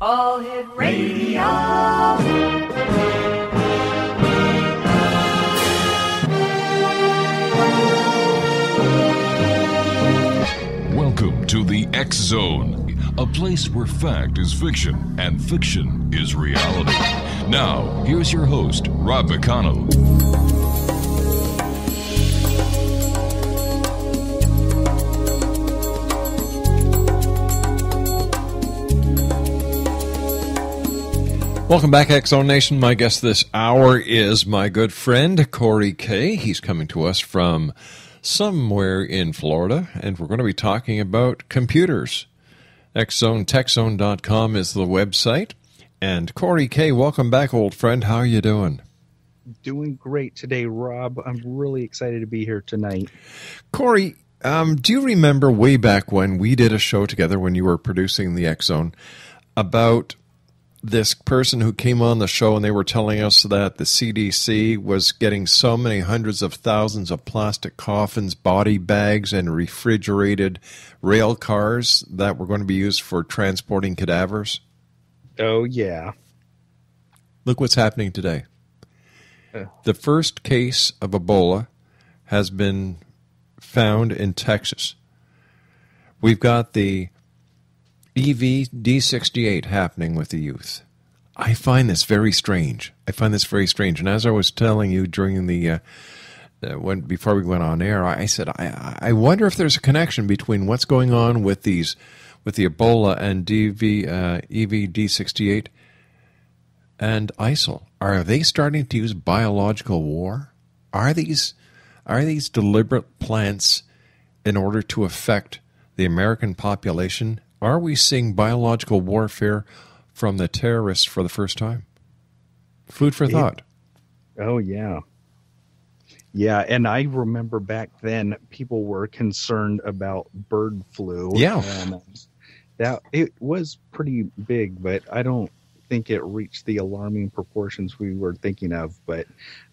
All Hit Radio. Welcome to the X Zone, a place where fact is fiction and fiction is reality. Now, here's your host, Rob McConnell. Welcome back, X-Zone Nation. My guest this hour is my good friend, Corey Kay. He's coming to us from somewhere in Florida, and we're going to be talking about computers. XZoneTechZone.com is the website. And Corey Kay, welcome back, old friend. How are you doing? Doing great today, Rob. I'm really excited to be here tonight. Corey, do you remember way back when we did a show together when you were producing the X-Zone about this person who came on the show and they were telling us that the CDC was getting so many hundreds of thousands of plastic coffins, body bags, and refrigerated rail cars that were going to be used for transporting cadavers? Oh, yeah. Look what's happening today. The first case of Ebola has been found in Texas. We've got the EVD68 happening with the youth. I find this very strange. And as I was telling you during the before we went on air, I said I wonder if there's a connection between what's going on with the Ebola and EVD68 and ISIL. Are they starting to use biological war? Are these deliberate plants in order to affect the American population? Are we seeing biological warfare from the terrorists for the first time? Food for thought. Oh, yeah. Yeah, and I remember back then people were concerned about bird flu. Yeah. And that it was pretty big, but I don't think it reached the alarming proportions we were thinking of, but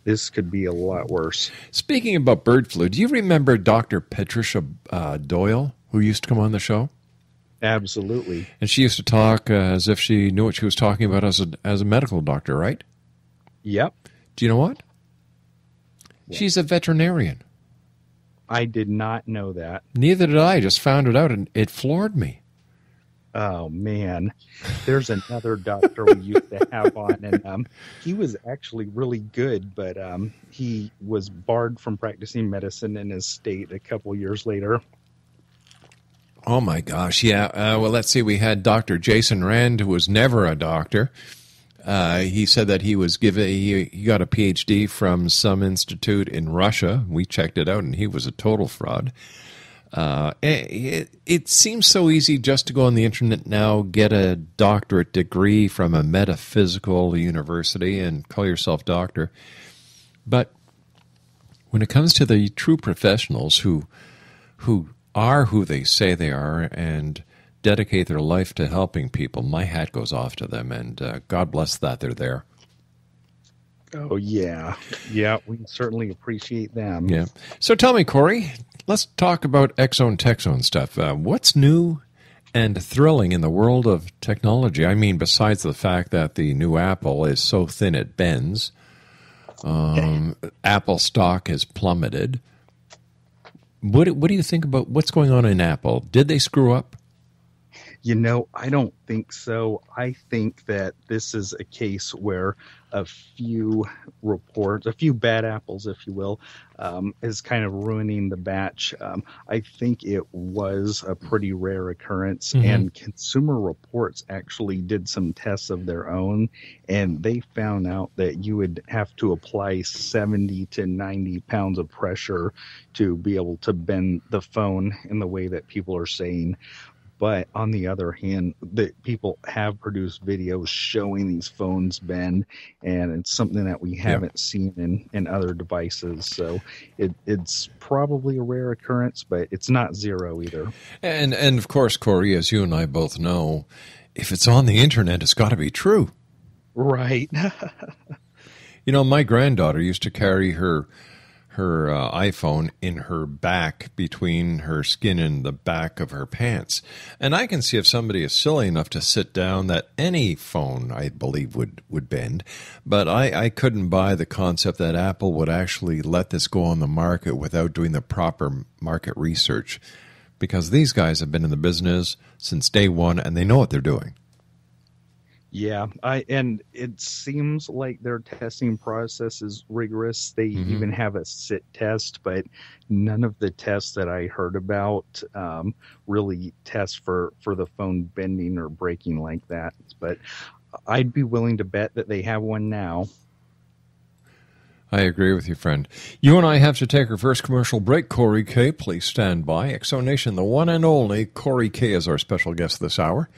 this could be a lot worse. Speaking about bird flu, do you remember Dr. Patricia Doyle, who used to come on the show? Absolutely. And she used to talk as if she knew what she was talking about as a medical doctor, right? Yep. Do you know what? She's a veterinarian. I did not know that. Neither did I. Just found it out, and it floored me. Oh, man. There's another doctor we used to have on, and he was actually really good, but he was barred from practicing medicine in his state a couple years later. Oh, my gosh. Yeah. Well, let's see. We had Dr. Jason Rand, who was never a doctor. He said that he got a PhD from some institute in Russia. We checked it out, and he was a total fraud. It seems so easy just to go on the internet now, get a doctorate degree from a metaphysical university, and call yourself doctor. But when it comes to the true professionals who are who they say they are and dedicate their life to helping people, my hat goes off to them, and God bless that they're there. Oh, yeah. Yeah, we certainly appreciate them. Yeah. So tell me, Corey, let's talk about X-Zone TechZone stuff. What's new and thrilling in the world of technology? I mean, besides the fact that the new Apple is so thin it bends, Apple stock has plummeted. What do you think about what's going on in Apple? Did they screw up? You know, I don't think so. I think that this is a case where a few bad apples, if you will, is kind of ruining the batch. I think it was a pretty rare occurrence, and Consumer Reports actually did some tests of their own, and they found out that you would have to apply 70 to 90 pounds of pressure to be able to bend the phone in the way that people are saying. But on the other hand, the people have produced videos showing these phones bend, and it's something that we haven't seen in other devices. So it's probably a rare occurrence, but it's not zero either. And of course, Corey, as you and I both know, if it's on the internet, it's got to be true. Right. You know, my granddaughter used to carry her iPhone in her back, between her skin and the back of her pants. And I can see if somebody is silly enough to sit down that any phone, I believe, would bend. But I couldn't buy the concept that Apple would actually let this go on the market without doing the proper market research. Because these guys have been in the business since day one, and they know what they're doing. Yeah, and it seems like their testing process is rigorous. They even have a sit test, but none of the tests that I heard about really test for the phone bending or breaking like that. But I'd be willing to bet that they have one now. I agree with you, friend. You and I have to take our first commercial break. Corey K, please stand by. Exonation, the one and only Corey K is our special guest this hour.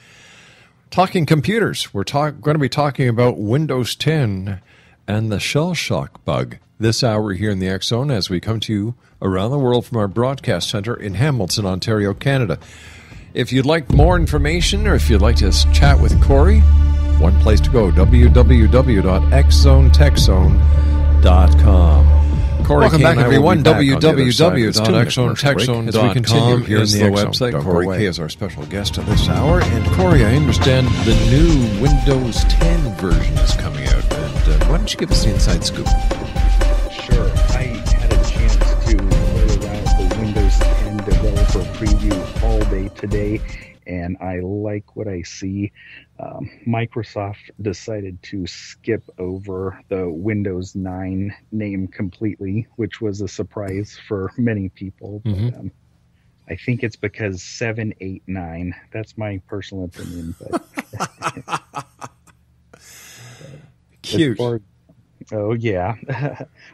Talking computers, we're going to be talking about Windows 10 and the shell shock bug this hour here in the X Zone as we come to you around the world from our broadcast center in Hamilton, Ontario, Canada. If you'd like more information or if you'd like to chat with Corey, one place to go, www.xzonetechzone.com. Corey Welcome back, everyone. www.xzonetechzone.com is the website. Corey K is our special guest of this hour. And Corey, I understand the new Windows 10 version is coming out. And why don't you give us the inside scoop? Sure. I had a chance to play around with the Windows 10 developer preview all day today, and I like what I see. Microsoft decided to skip over the Windows 9 name completely, which was a surprise for many people. But, I think it's because 789. That's my personal opinion. But cute. Oh, yeah.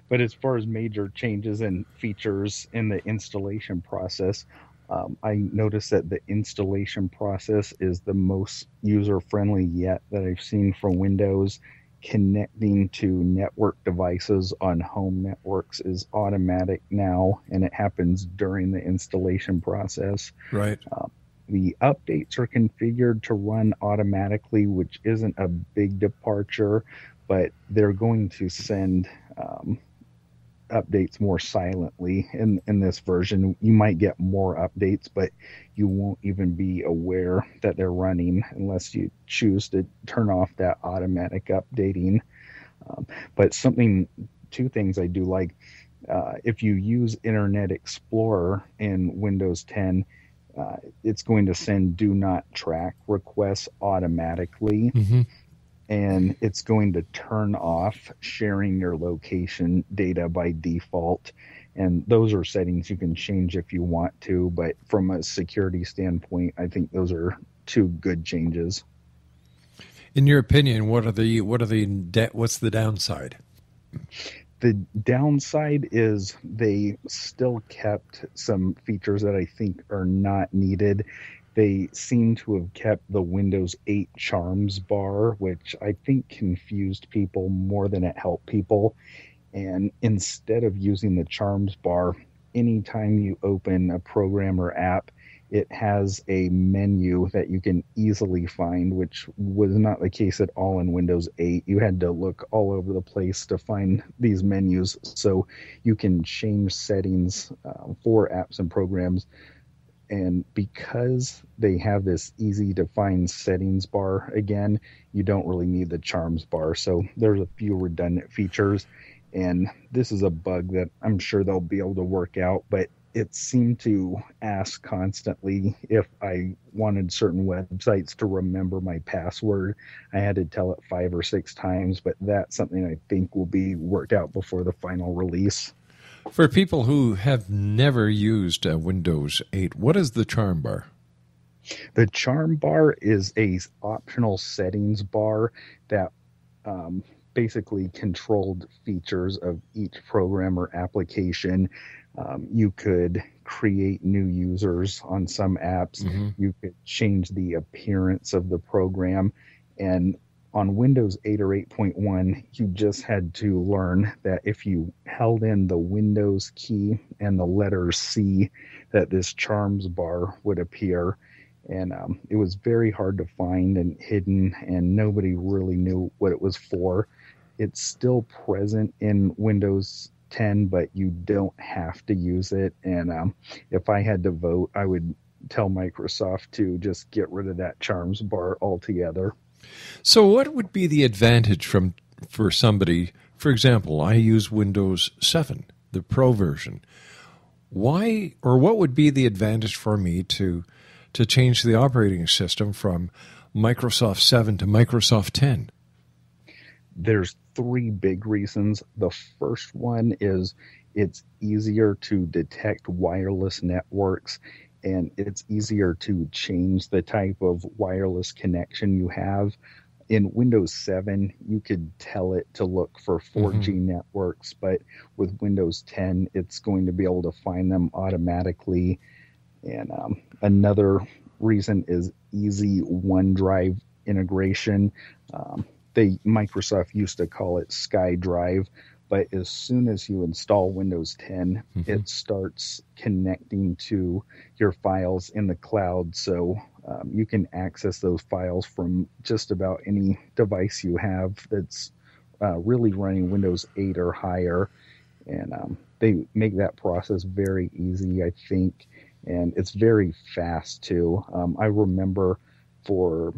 But as far as major changes and features in the installation process, I noticed that the installation process is the most user-friendly yet that I've seen for Windows. Connecting to network devices on home networks is automatic now, and it happens during the installation process. Right. The updates are configured to run automatically, which isn't a big departure, but they're going to send updates more silently in this version. You might get more updates, but you won't even be aware that they're running unless you choose to turn off that automatic updating. But two things I do like, if you use Internet Explorer in Windows 10, it's going to send do not track requests automatically. And it's going to turn off sharing your location data by default. And those are settings you can change if you want to. But from a security standpoint, I think those are two good changes. In your opinion, what's the downside? The downside is they still kept some features that I think are not needed. They seem to have kept the Windows 8 Charms bar, which I think confused people more than it helped people. And instead of using the Charms bar, anytime you open a program or app, it has a menu that you can easily find, which was not the case at all in Windows 8. You had to look all over the place to find these menus. So you can change settings for apps and programs. And because they have this easy to find settings bar, again, you don't really need the Charms bar. So there's a few redundant features. And this is a bug that I'm sure they'll be able to work out. But it seemed to ask constantly if I wanted certain websites to remember my password. I had to tell it 5 or 6 times. But that's something I think will be worked out before the final release. For people who have never used Windows 8, what is the Charm bar? The Charm bar is a optional settings bar that basically controlled features of each program or application. You could create new users on some apps. You could change the appearance of the program. And on Windows 8 or 8.1, you just had to learn that if you held in the Windows key and the letter C, that this Charms bar would appear. And it was very hard to find and hidden, and nobody really knew what it was for. It's still present in Windows 10, but you don't have to use it. And if I had to vote, I would tell Microsoft to just get rid of that Charms bar altogether. So what would be the advantage for somebody, for example, I use Windows 7, the Pro version. Why or what would be the advantage for me to change the operating system from Microsoft 7 to Microsoft 10? There's three big reasons. The first one is it's easier to detect wireless networks, and it's easier to change the type of wireless connection you have. In Windows 7, you could tell it to look for 4G networks, but with Windows 10, it's going to be able to find them automatically. And another reason is easy OneDrive integration. Microsoft used to call it SkyDrive, but as soon as you install Windows 10, it starts connecting to your files in the cloud. So you can access those files from just about any device you have that's really running Windows 8 or higher. And they make that process very easy, I think. And it's very fast, too. I remember for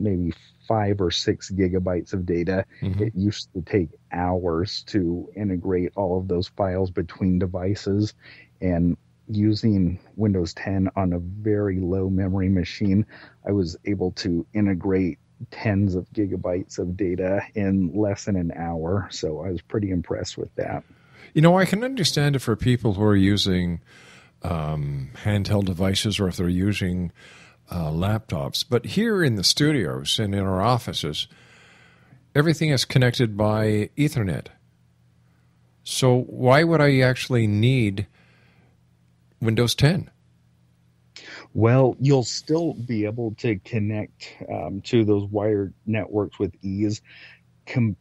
maybe 5 or 6 gigabytes of data, it used to take hours to integrate all of those files between devices. And using Windows 10 on a very low memory machine, I was able to integrate tens of gigabytes of data in less than an hour. So I was pretty impressed with that. You know, I can understand it for people who are using handheld devices or if they're using laptops. But here in the studios and in our offices, everything is connected by Ethernet. So why would I actually need Windows 10? Well, you'll still be able to connect to those wired networks with ease.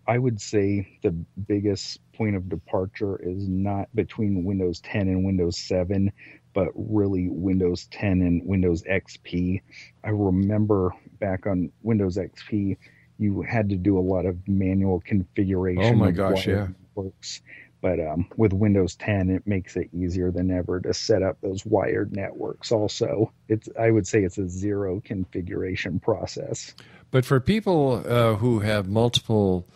I would say the biggest point of departure is not between Windows 10 and Windows 7, but really Windows 10 and Windows XP. I remember back on Windows XP, you had to do a lot of manual configuration. Oh my gosh, yeah. Networks. But with Windows 10, it makes it easier than ever to set up those wired networks. Also, I would say it's a zero configuration process. But for people who have multiple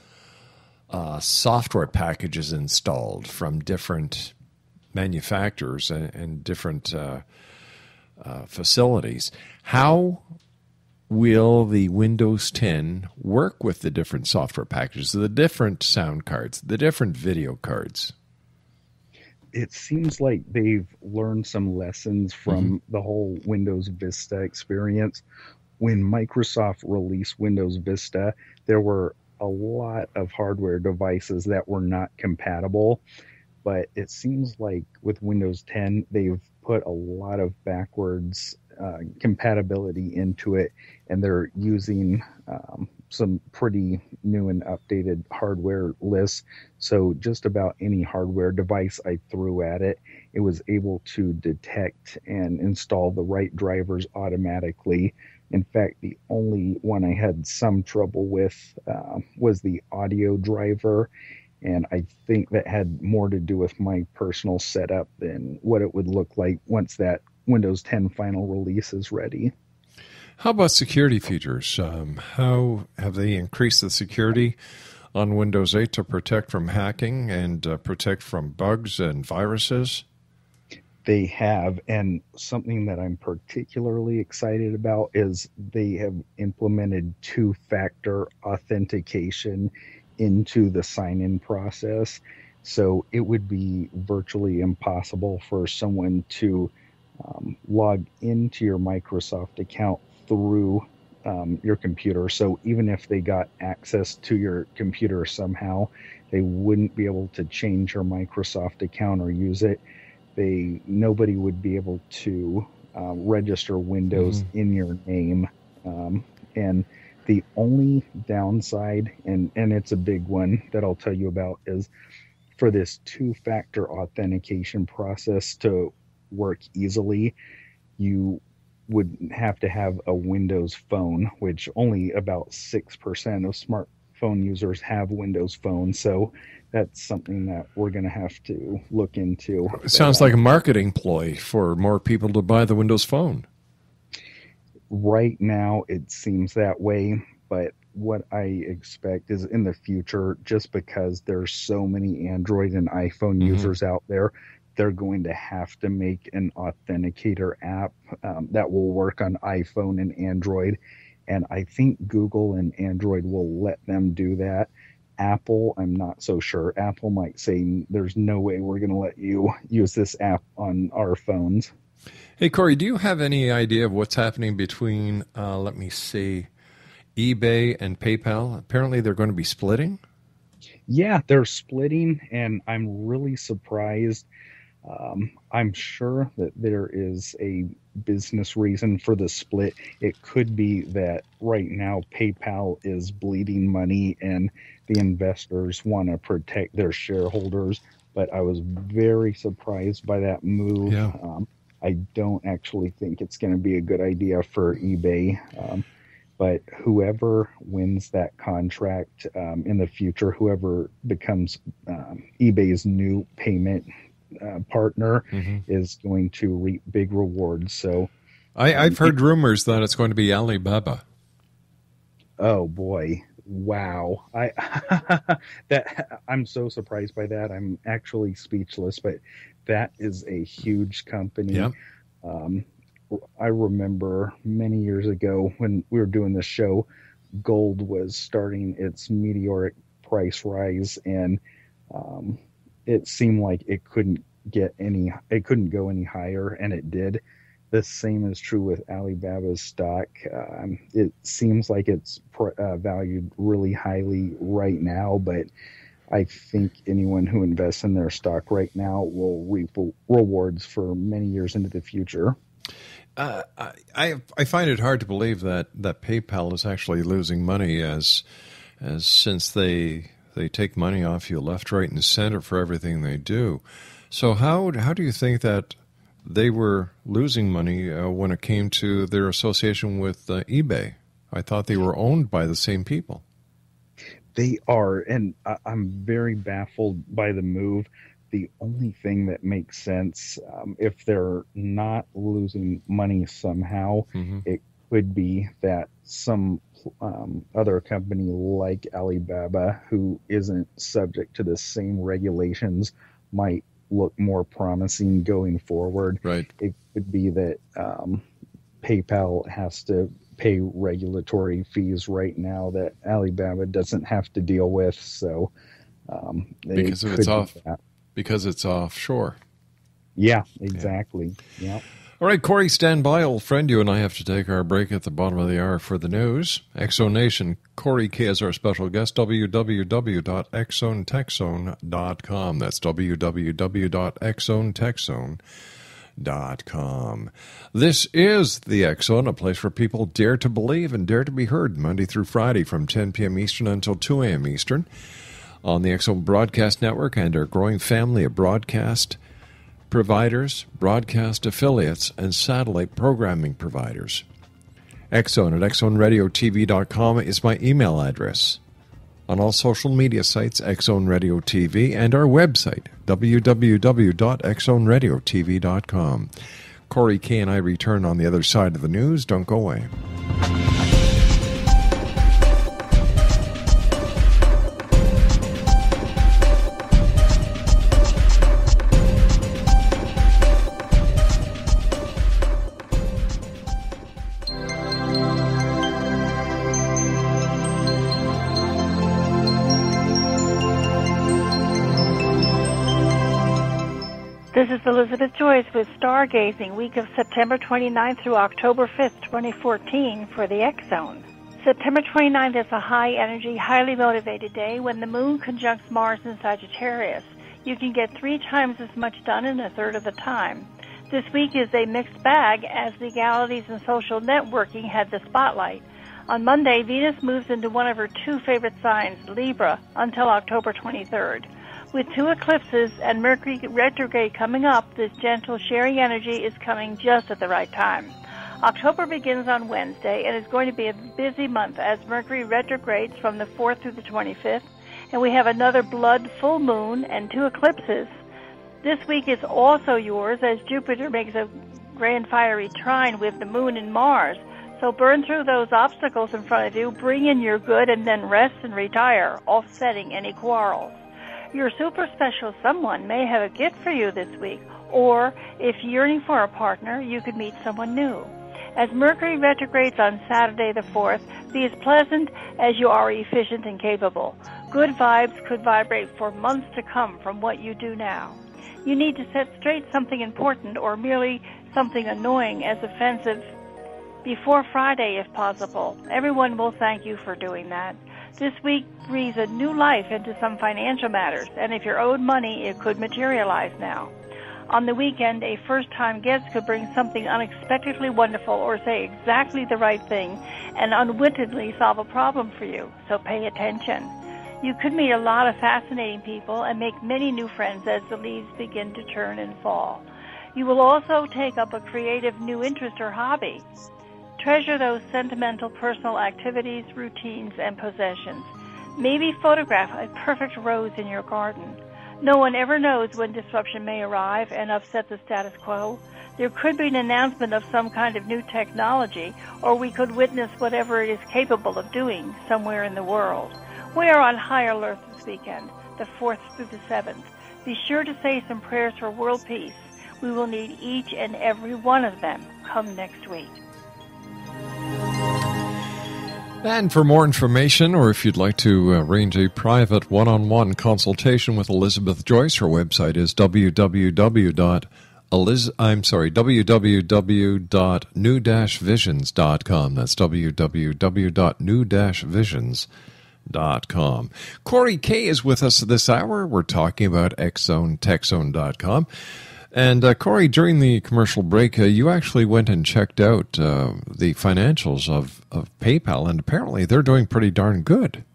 software packages installed from different manufacturers and different facilities, how will the Windows 10 work with the different software packages, the different sound cards, the different video cards? It seems like they've learned some lessons from the whole Windows Vista experience. When Microsoft released Windows Vista, there were a lot of hardware devices that were not compatible. But it seems like with Windows 10, they've put a lot of backwards compatibility into it, and they're using some pretty new and updated hardware lists. So just about any hardware device I threw at it, it was able to detect and install the right drivers automatically. In fact, the only one I had some trouble with was the audio driver. And I think that had more to do with my personal setup than what it would look like once that Windows 10 final release is ready. How about security features? How have they increased the security on Windows 8 to protect from hacking and protect from bugs and viruses? They have, and something that I'm particularly excited about is they have implemented two-factor authentication into the sign-in process. So it would be virtually impossible for someone to log into your Microsoft account through your computer. So even if they got access to your computer somehow, they wouldn't be able to change your Microsoft account or use it. Nobody would be able to register Windows in your name. And the only downside, and it's a big one that I'll tell you about, is for this two-factor authentication process to work easily, you would have to have a Windows phone, which only about 6% of iPhone users have Windows phones, so that's something that we're going to have to look into. It sounds like a marketing ploy for more people to buy the Windows phone. Right now, it seems that way, but what I expect is in the future, just because there's so many Android and iPhone users out there, they're going to have to make an authenticator app that will work on iPhone and Android. And I think Google and Android will let them do that. Apple, I'm not so sure. Apple might say, there's no way we're going to let you use this app on our phones. Hey, Corey, do you have any idea of what's happening between, let me see, eBay and PayPal? Apparently they're going to be splitting? Yeah, they're splitting, and I'm really surprised. I'm sure that there is a business reason for the split. It could be that right now PayPal is bleeding money and the investors want to protect their shareholders. But I was very surprised by that move. Yeah. I don't actually think it's going to be a good idea for eBay. But whoever wins that contract in the future, whoever becomes eBay's new payment partner is going to reap big rewards. So I've heard rumors that it's going to be Alibaba. Oh boy. Wow. I'm so surprised by that. I'm actually speechless, but that is a huge company. Yeah. I remember many years ago when we were doing this show, gold was starting its meteoric price rise, and it seemed like it couldn't go any higher, and it did. The same is true with Alibaba's stock. It seems like it's valued really highly right now, but I think anyone who invests in their stock right now will reap rewards for many years into the future. I find it hard to believe that PayPal is actually losing money as since they take money off you left, right, and center for everything they do. So how do you think that they were losing money when it came to their association with eBay? I thought they were owned by the same people. They are, and I'm very baffled by the move. The only thing that makes sense, if they're not losing money somehow, it could be that some other company like Alibaba, who isn't subject to the same regulations, might look more promising going forward. Right. It could be that PayPal has to pay regulatory fees right now that Alibaba doesn't have to deal with. So because it's offshore. Yeah, exactly. Yeah. All right, Corey, stand by, old friend. You and I have to take our break at the bottom of the hour for the news. Exxon Nation, Corey K is our special guest, www.exxontechzone.com. That's www.exxontechzone.com. This is the X Zone, a place where people dare to believe and dare to be heard, Monday through Friday from 10 p.m. Eastern until 2 a.m. Eastern on the X Zone Broadcast Network and our growing family of broadcast providers, broadcast affiliates, and satellite programming providers. X-Zone at XZoneRadioTV.com is my email address. On all social media sites, X-Zone Radio TV, and our website, www.XZoneRadioTV.com. Corey K. and I return on the other side of the news. Don't go away. This is Elizabeth Joyce with Stargazing, week of September 29th through October 5th, 2014 for the X-Zone. September 29th is a high-energy, highly motivated day when the moon conjuncts Mars in Sagittarius. You can get 3 times as much done in a third of the time. This week is a mixed bag as legalities and social networking had the spotlight. On Monday, Venus moves into one of her 2 favorite signs, Libra, until October 23rd. With 2 eclipses and Mercury retrograde coming up, this gentle, sharing energy is coming just at the right time. October begins on Wednesday and is going to be a busy month as Mercury retrogrades from the 4th through the 25th, and we have another blood full moon and 2 eclipses. This week is also yours as Jupiter makes a grand fiery trine with the moon and Mars. So burn through those obstacles in front of you, bring in your good, and then rest and retire, offsetting any quarrels. Your super special someone may have a gift for you this week, or if yearning for a partner, you could meet someone new. As Mercury retrogrades on Saturday the 4th, be as pleasant as you are efficient and capable. Good vibes could vibrate for months to come from what you do now. You need to set straight something important or merely something annoying as offensive before Friday if possible. Everyone will thank you for doing that. This week breathes a new life into some financial matters, and if you're owed money, it could materialize now. On the weekend, a first-time guest could bring something unexpectedly wonderful or say exactly the right thing and unwittingly solve a problem for you, so pay attention. You could meet a lot of fascinating people and make many new friends as the leaves begin to turn and fall. You will also take up a creative new interest or hobby. Treasure those sentimental personal activities, routines, and possessions. Maybe photograph a perfect rose in your garden. No one ever knows when disruption may arrive and upset the status quo. There could be an announcement of some kind of new technology, or we could witness whatever it is capable of doing somewhere in the world. We are on high alert this weekend, the 4th through the 7th. Be sure to say some prayers for world peace. We will need each and every one of them come next week. And for more information, or if you'd like to arrange a private one-on-one consultation with Elizabeth Joyce, her website is www.new-visions.com. That's www.new-visions.com. Corey Kay is with us this hour. We're talking about XZone, TechZone.com. And Corey, during the commercial break, you actually went and checked out the financials of PayPal, and apparently they're doing pretty darn good.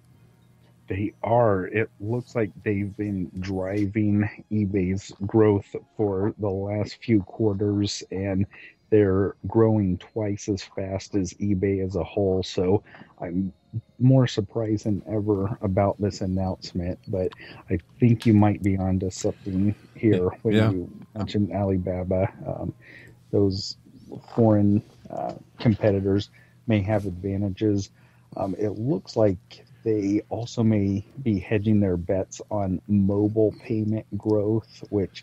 They are. It looks like they've been driving eBay's growth for the last few quarters, and they're growing twice as fast as eBay as a whole. So I'm more surprised than ever about this announcement, but I think you might be onto something here when you mentioned Alibaba. Those foreign competitors may have advantages. It looks like they also may be hedging their bets on mobile payment growth, which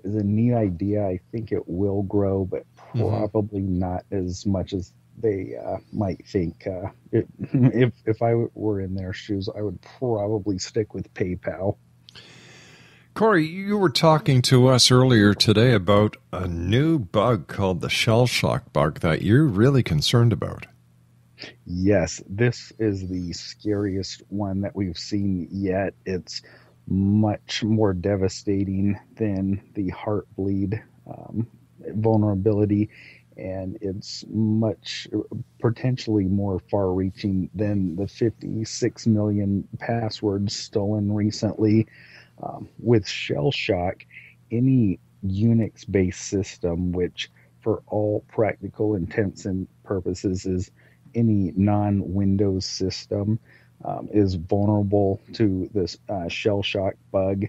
is a neat idea. I think it will grow, but probably not as much as they might think. If I were in their shoes, I would probably stick with PayPal. Corey, you were talking to us earlier today about a new bug called the shell shock bug that you're really concerned about. Yes, this is the scariest one that we've seen yet. It's much more devastating than the Heartbleed vulnerability, and it's much potentially more far-reaching than the 56 million passwords stolen recently. With shell shock, any Unix-based system, which for all practical intents and purposes is any non-Windows system, is vulnerable to this shell shock bug.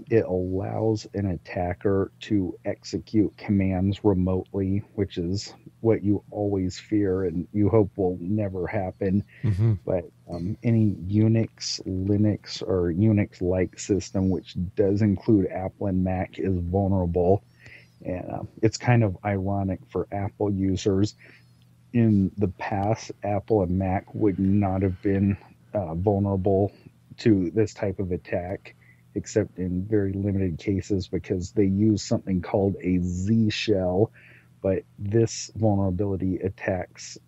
It allows an attacker to execute commands remotely, which is what you always fear and you hope will never happen. But any Unix, Linux, or Unix-like system, which does include Apple and Mac, is vulnerable. And it's kind of ironic for Apple users. In the past, Apple and Mac would not have been vulnerable to this type of attack, except in very limited cases because they use something called a Z shell. But this vulnerability attacks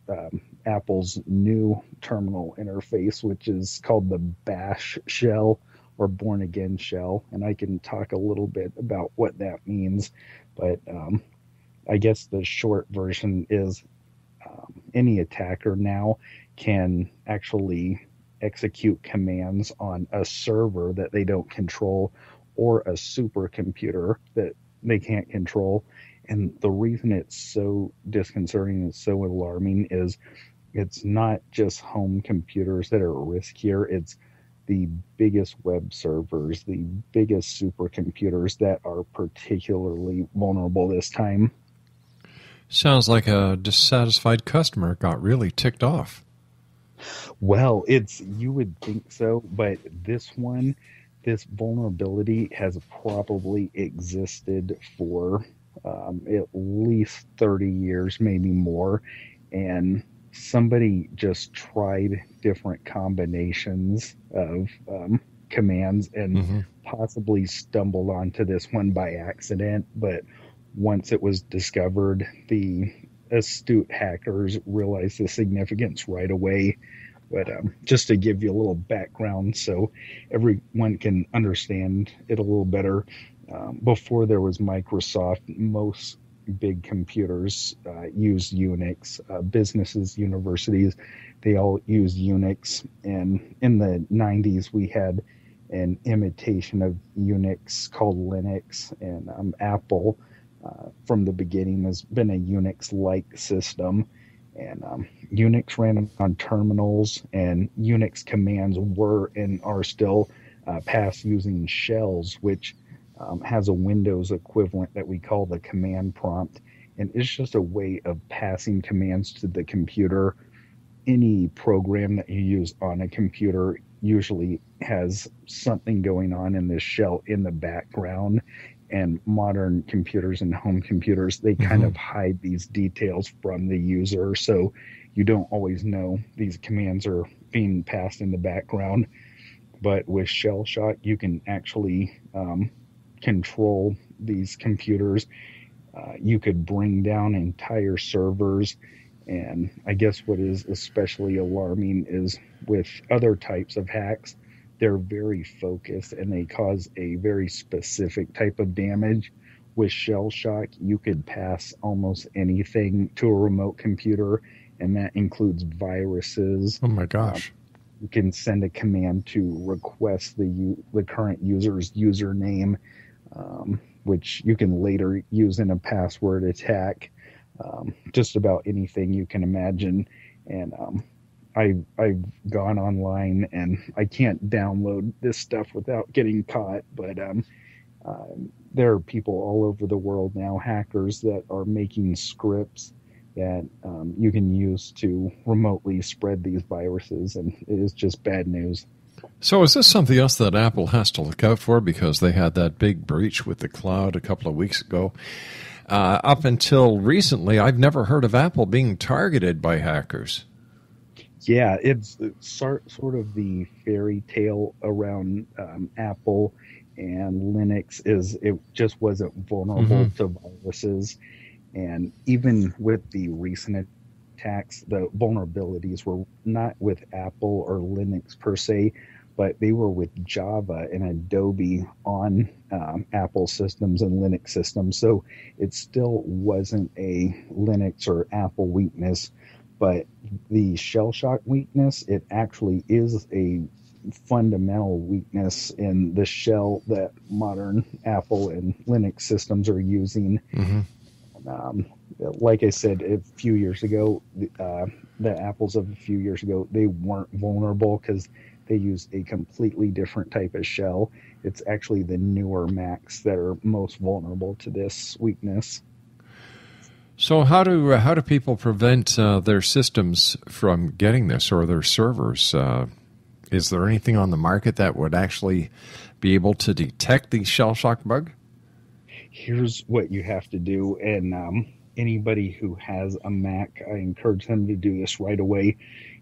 Apple's new terminal interface, which is called the Bash shell or Born Again shell. And I can talk a little bit about what that means. But I guess the short version is any attacker now can actually execute commands on a server that they don't control or a supercomputer that they can't control. And the reason it's so disconcerting and so alarming is it's not just home computers that are at risk here. It's the biggest web servers, the biggest supercomputers that are particularly vulnerable this time. Sounds like a dissatisfied customer got really ticked off. Well, you would think so, but this vulnerability has probably existed for at least 30 years, maybe more, and somebody just tried different combinations of commands and possibly stumbled onto this one by accident, but once it was discovered, the astute hackers realized the significance right away. But just to give you a little background so everyone can understand it a little better, before there was Microsoft, most big computers used Unix. Businesses, universities, they all use Unix. And in the 90s, we had an imitation of Unix called Linux, and Apple from the beginning has been a Unix-like system. And Unix ran on terminals, and Unix commands were and are still passed using shells, which has a Windows equivalent that we call the command prompt. And it's just a way of passing commands to the computer. Any program that you use on a computer usually has something going on in this shell in the background. And modern computers and home computers, they kind of hide these details from the user. So you don't always know these commands are being passed in the background. But with Shell Shock, you can actually control these computers. You could bring down entire servers. And I guess what is especially alarming is with other types of hacks, they're very focused and they cause a very specific type of damage. With Shell Shock, you could pass almost anything to a remote computer, and that includes viruses. Oh my gosh. You can send a command to request the current user's username, which you can later use in a password attack. Just about anything you can imagine. And I've gone online, and I can't download this stuff without getting caught, but there are people all over the world now, hackers that are making scripts that you can use to remotely spread these viruses, and it is just bad news. So is this something else that Apple has to look out for, because they had that big breach with the cloud a couple of weeks ago? Up until recently, I've never heard of Apple being targeted by hackers. Yeah, it's sort of the fairy tale around Apple and Linux is it just wasn't vulnerable to viruses. And even with the recent attacks, the vulnerabilities were not with Apple or Linux per se, but they were with Java and Adobe on Apple systems and Linux systems. So it still wasn't a Linux or Apple weakness. But the Shell Shock weakness, it actually is a fundamental weakness in the shell that modern Apple and Linux systems are using. Like I said, a few years ago, the Apples of a few years ago, they weren't vulnerable because they use a completely different type of shell. It's actually the newer Macs that are most vulnerable to this weakness. So how do people prevent their systems from getting this, or their servers? Is there anything on the market that would actually be able to detect the Shell Shock bug? Here's what you have to do, and anybody who has a Mac, I encourage them to do this right away.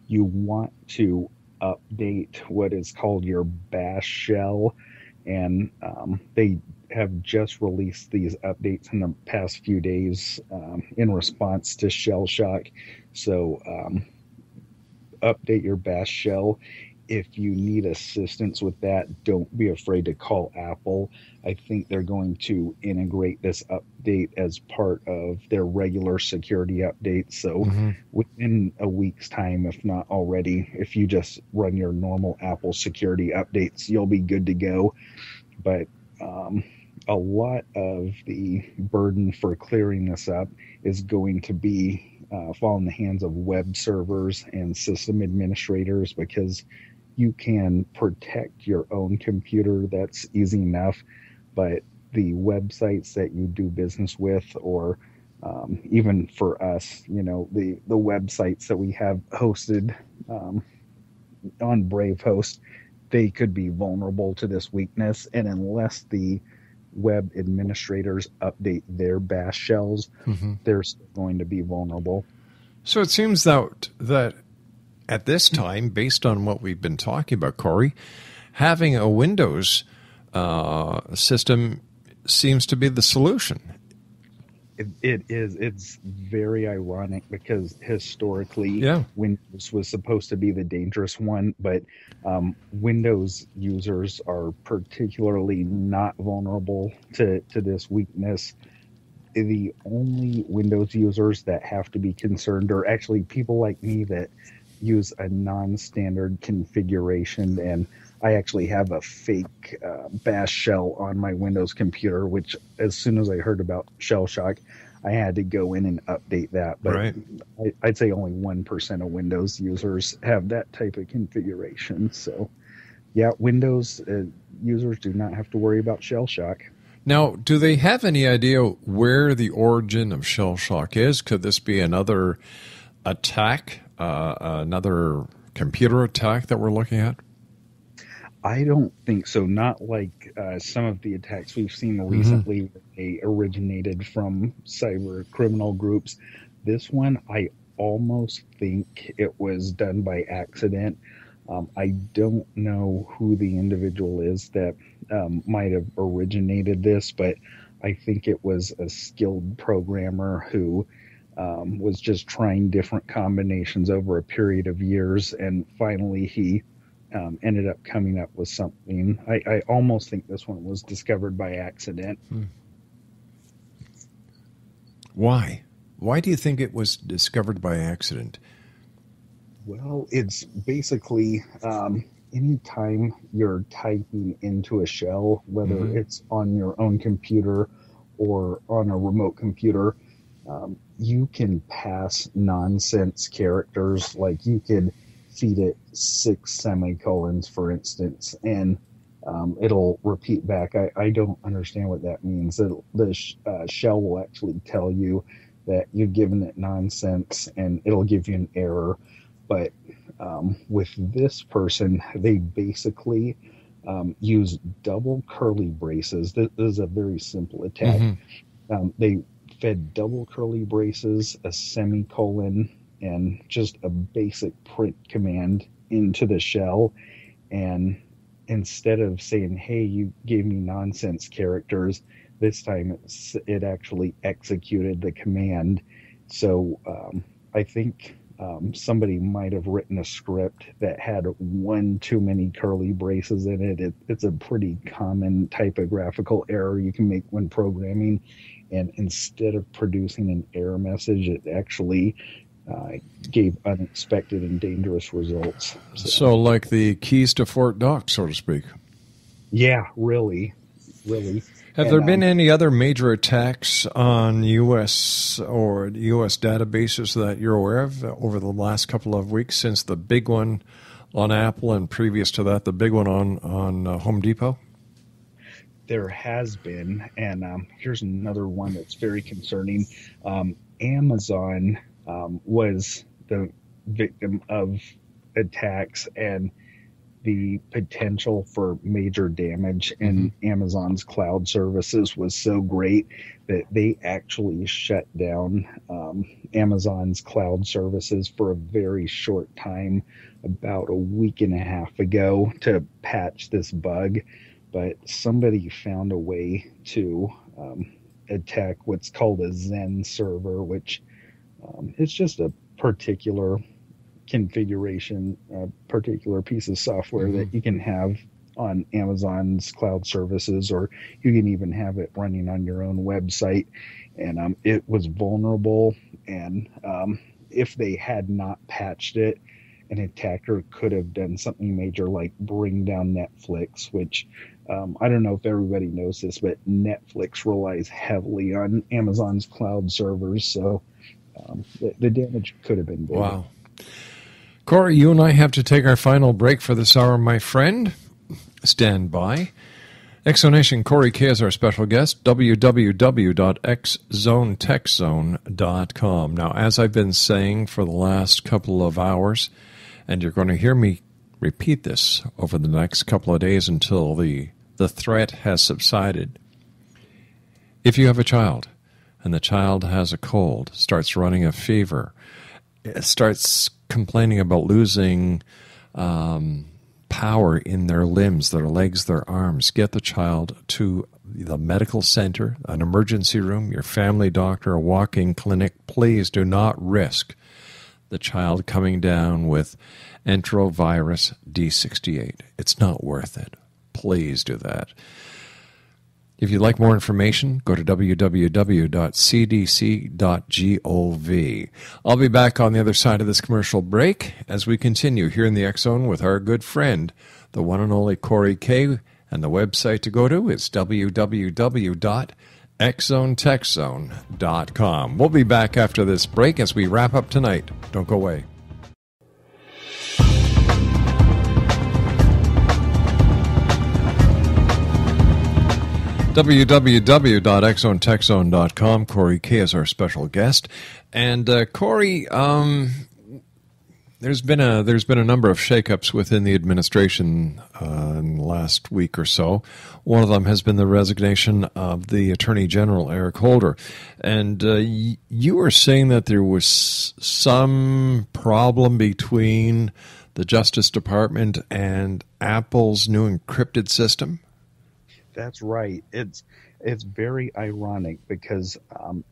You want to update what is called your bash shell, and they have just released these updates in the past few days in response to Shell Shock. So update your bash shell. If you need assistance with that, don't be afraid to call Apple. I think they're going to integrate this update as part of their regular security updates. So within a week's time, if not already, if you just run your normal Apple security updates, you'll be good to go. But a lot of the burden for clearing this up is going to be fall in the hands of web servers and system administrators, because you can protect your own computer. That's easy enough. But the websites that you do business with, or even for us, the websites that we have hosted on BraveHost, they could be vulnerable to this weakness. And unless the web administrators update their bash shells, they're still going to be vulnerable. So it seems that at this time, based on what we've been talking about, Corey, having a Windows system seems to be the solution. It is. It's very ironic because historically, Windows was supposed to be the dangerous one, but Windows users are particularly not vulnerable to this weakness. The only Windows users that have to be concerned are actually people like me that use a non-standard configuration, and I actually have a fake bash shell on my Windows computer, which as soon as I heard about shell shock, I had to go in and update that. But I'd say only 1% of Windows users have that type of configuration. So yeah, Windows users do not have to worry about shell shock. Now, do they have any idea where the origin of shell shock is? Could this be another attack, another computer attack that we're looking at? I don't think so. Not like some of the attacks we've seen recently. They originated from cyber criminal groups. This one, I almost think it was done by accident. I don't know who the individual is that might have originated this, but I think it was a skilled programmer who was just trying different combinations over a period of years, and finally he ended up coming up with something. I almost think this one was discovered by accident. Why? Why do you think it was discovered by accident? Well, it's basically anytime you're typing into a shell, whether it's on your own computer or on a remote computer, you can pass nonsense characters. Like you could feed it 6 semicolons, for instance, and it'll repeat back. I don't understand what that means. The shell will actually tell you that you've given it nonsense, and it'll give you an error. But with this person, they basically use double curly braces. This is a very simple attack. They fed double curly braces, a semicolon, and just a basic print command into the shell. And instead of saying, hey, you gave me nonsense characters, this time it actually executed the command. So I think somebody might have written a script that had one too many curly braces in it. It's a pretty common typographical error you can make when programming. And instead of producing an error message, it actually gave unexpected and dangerous results. So like the keys to Fort Knox, so to speak. Yeah, really. Have there been any other major attacks on U.S. or U.S. databases that you're aware of over the last couple of weeks, since the big one on Apple and previous to that, the big one on Home Depot? There has been, and here's another one that's very concerning. Amazon was the victim of attacks, and the potential for major damage in Amazon's cloud services was so great that they actually shut down Amazon's cloud services for a very short time, about a week and a half ago, to patch this bug. But somebody found a way to attack what's called a Zen server, which it's just a particular configuration, a particular piece of software that you can have on Amazon's cloud services, or you can even have it running on your own website. And it was vulnerable, and if they had not patched it an attacker could have done something major like bring down Netflix, which I don't know if everybody knows this, but Netflix relies heavily on Amazon's cloud servers, so the damage could have been big. Wow. Corey, you and I have to take our final break for this hour, my friend. Stand by. Exonation Corey K is our special guest, www.xzonetechzone.com. Now, as I've been saying for the last couple of hours, and you're going to hear me repeat this over the next couple of days until the threat has subsided. If you have a child, and the child has a cold, starts running a fever, starts complaining about losing power in their limbs, their legs, their arms, get the child to the medical center, an emergency room, your family doctor, a walk-in clinic. Please do not risk the child coming down with enterovirus D68. It's not worth it. Please do that. If you'd like more information, go to www.cdc.gov. I'll be back on the other side of this commercial break as we continue here in the X Zone with our good friend, the one and only Corey K. And the website to go to is www.xzonetechzone.com. We'll be back after this break as we wrap up tonight. Don't go away. www.xzonetechzone.com. Corey K is our special guest. And Corey, there's been a number of shakeups within the administration in the last week or so. One of them has been the resignation of the Attorney General, Eric Holder. And you were saying that there was some problem between the Justice Department and Apple's new encrypted system? That's right. It's very ironic because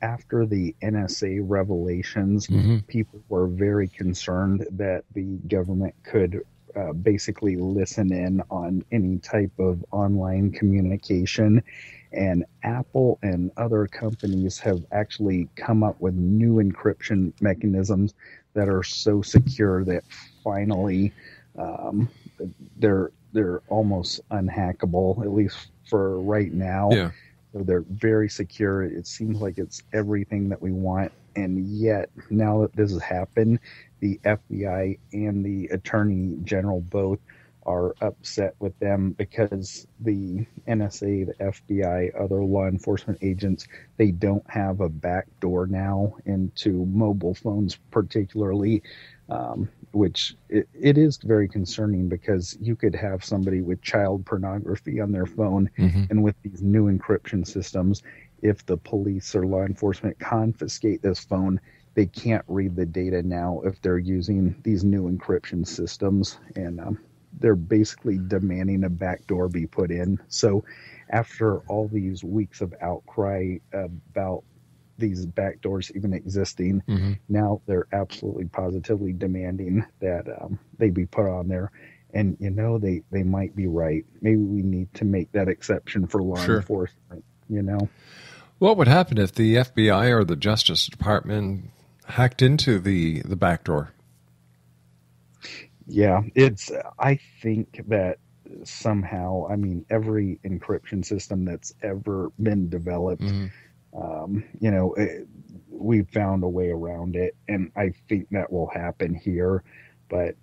after the NSA revelations, people were very concerned that the government could basically listen in on any type of online communication. And Apple and other companies have actually come up with new encryption mechanisms that are so secure that finally they're almost unhackable, at least for right now. Yeah. So they're very secure. It seems like it's everything that we want. And yet, now that this has happened, the FBI and the Attorney General both are upset with them because the NSA, the FBI, other law enforcement agents, they don't have a backdoor now into mobile phones particularly, which it is very concerning because you could have somebody with child pornography on their phone, and with these new encryption systems, if the police or law enforcement confiscate this phone, they can't read the data now if they're using these new encryption systems, and they're basically demanding a backdoor be put in. So after all these weeks of outcry about these backdoors even existing, now they're absolutely positively demanding that they be put on there. And, you know, they might be right. Maybe we need to make that exception for law enforcement, you know. What would happen if the FBI or the Justice Department hacked into the backdoor? Yeah, I think that somehow, I mean, every encryption system that's ever been developed, you know, we've found a way around it, and I think that will happen here. But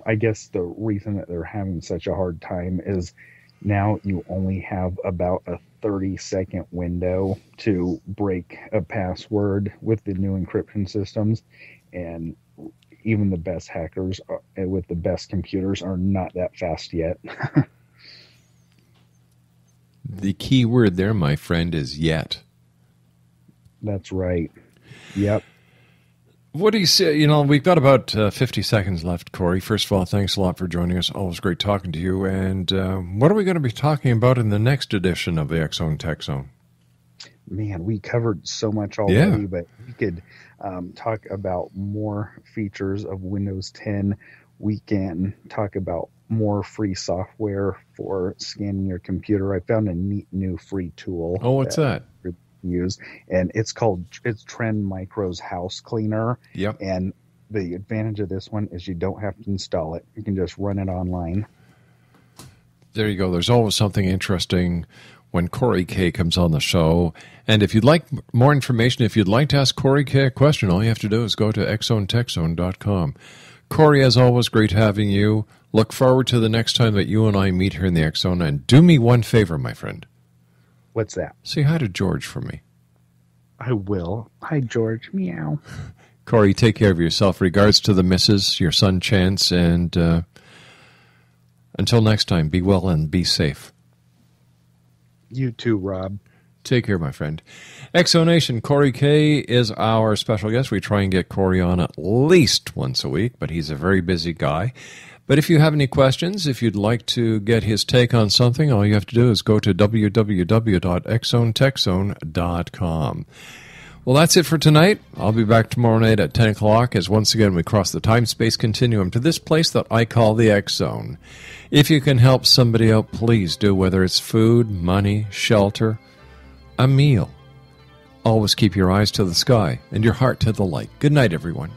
I guess the reason that they're having such a hard time is now you only have about a 30-second window to break a password with the new encryption systems, and even the best hackers with the best computers are not that fast yet. The key word there, my friend, is yet. That's right. Yep. What do you say? You know, we've got about 50 seconds left, Corey. First of all, thanks a lot for joining us. Always great talking to you. And what are we going to be talking about in the next edition of the X Zone Tech Zone? Man, we covered so much already, but we could talk about more features of Windows 10. We can talk about more free software for scanning your computer. I found a neat new free tool. Oh, what's that? Use, and it's Trend Micro's House Cleaner. Yep. And the advantage of this one is you don't have to install it. You can just run it online. There you go. There's always something interesting when Corey K comes on the show. And if you'd like more information, if you'd like to ask Corey K a question, all you have to do is go to XZoneTechZone.com. Corey, as always, great having you. Look forward to the next time that you and I meet here in the X Zone. And do me one favor, my friend. What's that? Say hi to George for me. I will. Hi, George. Meow. Corey, take care of yourself. Regards to the missus, your son Chance, and until next time, be well and be safe. You too, Rob. Take care, my friend. Exonation, Corey K is our special guest. We try and get Corey on at least once a week, but he's a very busy guy. But if you have any questions, if you'd like to get his take on something, all you have to do is go to www.xzonetechzone.com. Well, that's it for tonight. I'll be back tomorrow night at 10 o'clock as once again we cross the time-space continuum to this place that I call the X Zone. If you can help somebody out, please do, whether it's food, money, shelter, a meal. Always keep your eyes to the sky and your heart to the light. Good night, everyone.